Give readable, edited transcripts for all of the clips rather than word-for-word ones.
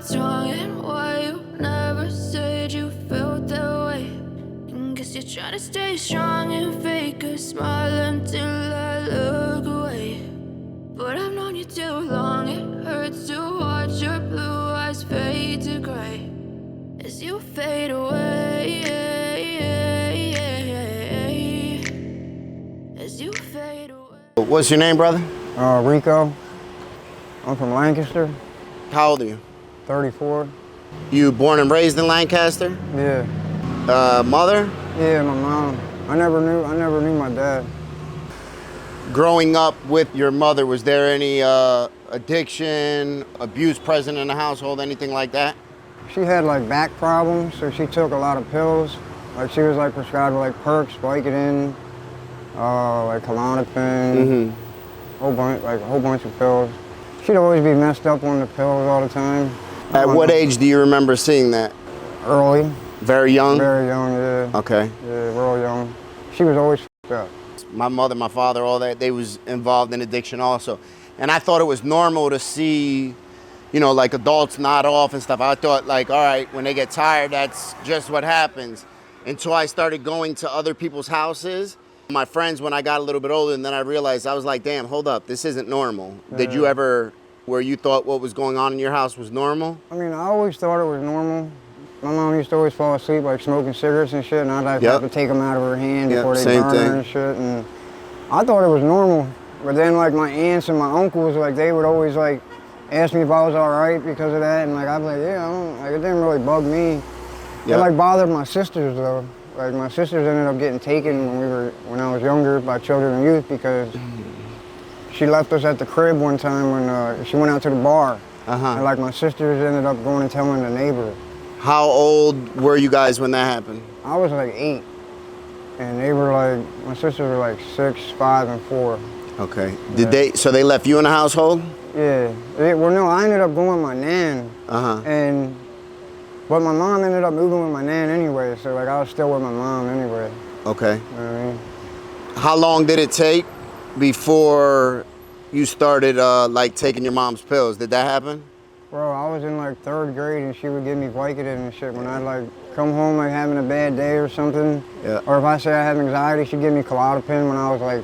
what's wrong and why you never said you felt that way. And guess you're trying to stay strong and fake a smile until I look away. But I've known you too long, it hurts to watch your blue eyes fade to gray as you fade away, as you fade away. What's your name, brother? Rico. I'm from Lancaster. How old are you? 34. You born and raised in Lancaster? Yeah. Mother? Yeah, my mom. I never knew my dad. Growing up with your mother, was there any addiction, abuse present in the household, anything like that? She had like back problems, so she took a lot of pills. Like she was like prescribed like Perks, Vicodin, like Klonopin, a whole bunch of pills. She'd always be messed up on the pills all the time. At what age do you remember seeing that? Early. Very young? Very young, yeah. Okay. Yeah, real young. She was always f***ed up. My mother, my father, all that, they was involved in addiction also. And I thought it was normal to see, you know, like adults nod off and stuff. I thought like, all right, when they get tired, that's just what happens. Until I started going to other people's houses. My friends, when I got a little bit older, and then I realized, I was like, damn, hold up, this isn't normal. Yeah. Did you ever, where you thought what was going on in your house was normal? I mean, I always thought it was normal. My mom used to always fall asleep like smoking cigarettes and shit, and I'd like have to take them out of her hand before they burn her and shit. And I thought it was normal. But then like my aunts and my uncles, like they would always like ask me if I was all right because of that, and like I'd be like, yeah, I don't, like it didn't really bug me. It like bothered my sisters though. Like my sisters ended up getting taken when I was younger by children and youth because she left us at the crib one time when she went out to the bar. And like my sisters ended up going and telling the neighbor. How old were you guys when that happened? I was like 8. And they were like, my sisters were like 6, 5, and 4. Okay. So they left you in the household? Yeah. Well, no, I ended up going with my nan. But my mom ended up moving with my nan anyway, so like I was still with my mom anyway. Okay. You know what I mean? How long did it take before you started like taking your mom's pills? Did that happen? Bro, I was in like 3rd grade and she would give me Vicodin and shit when I'd like come home like having a bad day or something. Yeah. Or if I say I have anxiety, she'd give me Klonopin when I was like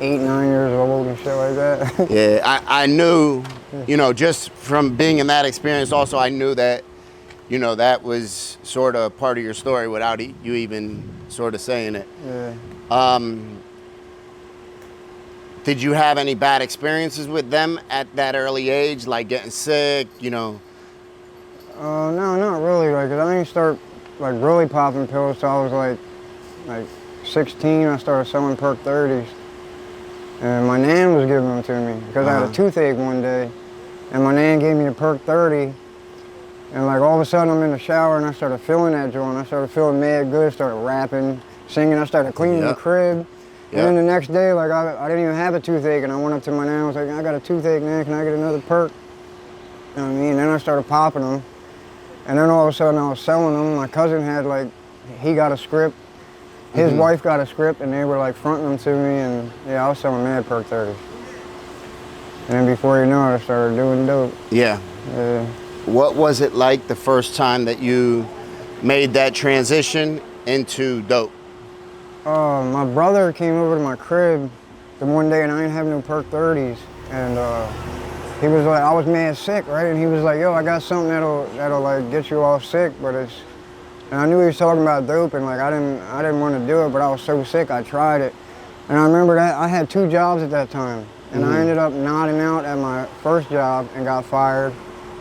8, 9 years old and shit like that. Yeah, I knew, you know, just from being in that experience also, I knew that, you know, that was sort of part of your story without you even sort of saying it. Yeah. Did you have any bad experiences with them at that early age, like getting sick, you know? No, not really. Like, I didn't start like really popping pills till I was like 16. I started selling Perk 30s, and my nan was giving them to me because I had a toothache one day, and my nan gave me the Perk 30. And like all of a sudden I'm in the shower and I started feeling that joint. I started feeling mad good, started rapping, singing. I started cleaning the crib. And then the next day, like I didn't even have a toothache, and I went up to my nan. I was like, I got a toothache, man. Can I get another Perk? You know what I mean? And then I started popping them. And then all of a sudden I was selling them. My cousin had like, he got a script. His wife got a script, and they were like fronting them to me. And yeah, I was selling mad Perk 30s. And then before you know it, I started doing dope. Yeah. Yeah. What was it like the first time that you made that transition into dope? My brother came over to my crib the one day and I didn't have no Perk 30s. And he was like, I was mad sick, right? And he was like, yo, I got something that'll like get you off sick, but it's, and I knew he was talking about dope, and like I didn't want to do it, but I was so sick, I tried it. And I remember that I had 2 jobs at that time. And I ended up nodding out at my first job and got fired.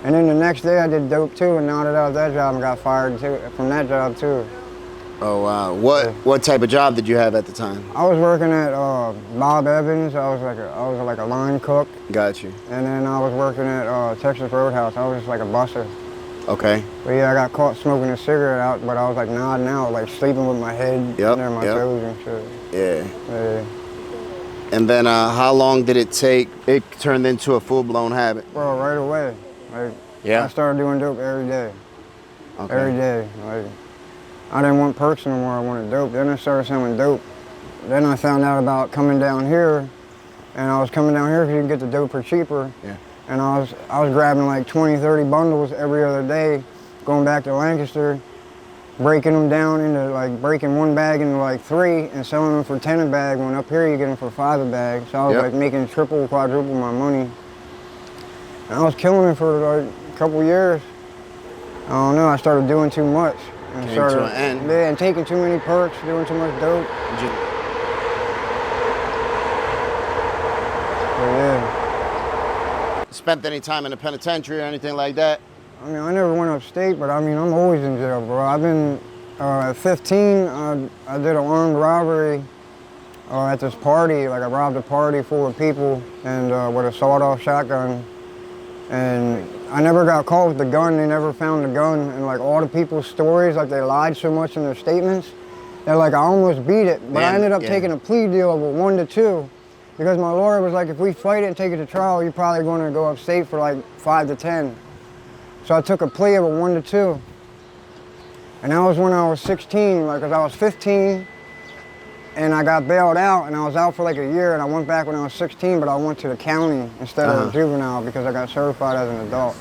And then the next day I did dope too and nodded out of that job and got fired too, from that job too. Oh wow! What type of job did you have at the time? I was working at Bob Evans. I was like a line cook. Got you. And then I was working at Texas Roadhouse. I was just like a busser. Okay. But yeah, I got caught smoking a cigarette out, but I was like nodding out, like sleeping with my head near my toes and shit. Yeah. And then how long did it take? It turned into a full-blown habit. Bro, right away. Like, I started doing dope every day. Okay. Every day. Like, I didn't want Perks no more, I wanted dope. Then I started selling dope. Then I found out about coming down here, and I was coming down here because you can get the dope for cheaper. Yeah. and I was grabbing like 20, 30 bundles every other day, going back to Lancaster, breaking them down into like breaking one bag into like 3 and selling them for 10 a bag. When up here you get them for 5 a bag. So I was like making triple, quadruple my money. And I was killing it for like a couple years. I don't know, I started doing too much. And Came to an end. Yeah, and taking too many perks, doing too much dope. So, yeah. Spent any time in the penitentiary or anything like that? I mean, I never went upstate, but I mean, I'm always in jail, bro. I've been, at 15, I did an armed robbery at this party. Like, I robbed a party full of people and with a sawed-off shotgun. And I never got caught with the gun. They never found the gun. And like all the people's stories, like they lied so much in their statements. They're like, I almost beat it, but I ended up taking a plea deal of a 1 to 2 because my lawyer was like, if we fight it and take it to trial, you're probably going to go upstate for like 5 to 10. So I took a plea of a 1 to 2. And that was when I was 16, like, cause I was 15 and I got bailed out and I was out for like a year and I went back when I was 16, but I went to the county instead of juvenile because I got certified as an adult.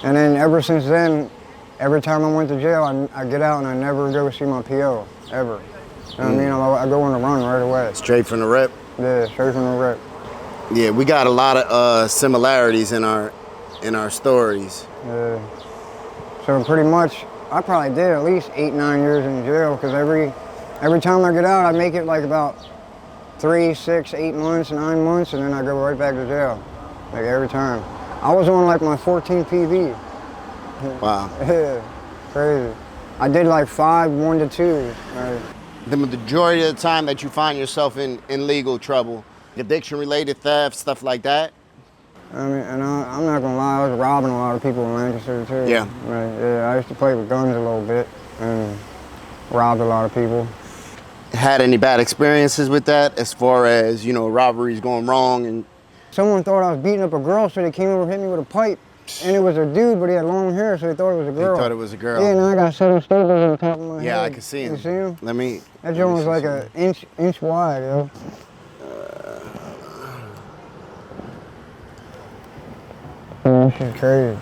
And then ever since then, every time I went to jail, I get out and I never go see my PO, ever. You know what I mean? I go on the run right away. Straight from the rip? Yeah, straight from the rip. Yeah, we got a lot of similarities in our stories. Yeah. So pretty much, I probably did at least 8, 9 years in jail because every time I get out, I make it like about 3, 6, 8 months, 9 months, and then I go right back to jail, like every time. I was on like my 14 PV. Wow. Yeah, crazy. I did like 5 1 to 2s. Like, The majority of the time that you find yourself in legal trouble, addiction-related theft, stuff like that? I mean, and I'm not gonna lie, I was robbing a lot of people in Lancaster too. Yeah. Like, yeah, I used to play with guns a little bit and robbed a lot of people. Had any bad experiences with that as far as, you know, robberies going wrong? And Someone thought I was beating up a girl, so they came over and hit me with a pipe. And it was a dude, but he had long hair, so they thought it was a girl. They thought it was a girl. Yeah, and I got 7 staples on the top of my head. Yeah, I can see him. You see him? Let me. That joint was like an inch wide, yo. Yeah, that shit's crazy.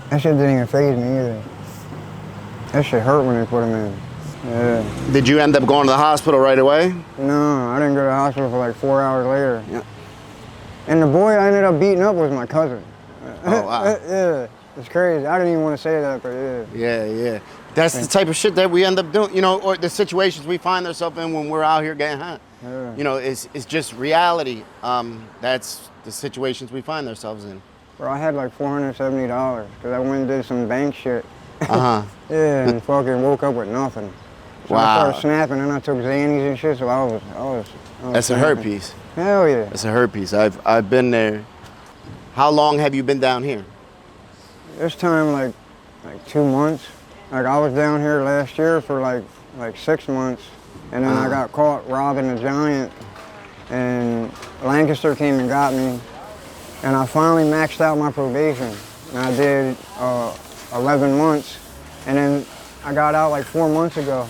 That shit didn't even faze me either. That shit hurt when they put him in. Yeah. Did you end up going to the hospital right away? No, I didn't go to the hospital for like 4 hours later. Yeah. And the boy I ended up beating up was my cousin. Oh, wow. Yeah, it's crazy. I didn't even want to say that, but yeah. Yeah, yeah. That's the type of shit that we end up doing, you know, or the situations we find ourselves in when we're out here getting high. Yeah. You know, it's just reality. That's the situations we find ourselves in. Bro, I had like $470 because I went and did some bank shit. Uh-huh. Yeah, and fucking woke up with nothing. So I Wow. started snapping and I took Xannies and shit, so I was That's a snapping. herpes. Hell yeah. That's a herpes. I've been there. How long have you been down here? This time like 2 months. Like I was down here last year for like 6 months, and then I got caught robbing a Giant, and Lancaster came and got me, and I finally maxed out my probation. And I did 11 months, and then I got out like 4 months ago,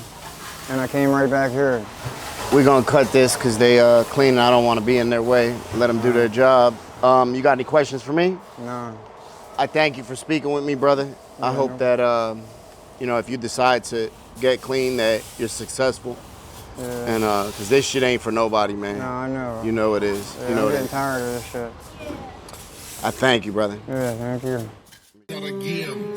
and I came right back here. We're gonna cut this because they clean and I don't want to be in their way. Let them do their job. You got any questions for me? No. I thank you for speaking with me, brother. I hope that, you know, if you decide to get clean, that you're successful. Yeah. And because this shit ain't for nobody, man. No, I know. You know it is. Yeah, You know I'm it getting is. tired of this shit. I thank you, brother. Yeah, thank you. Gotta give.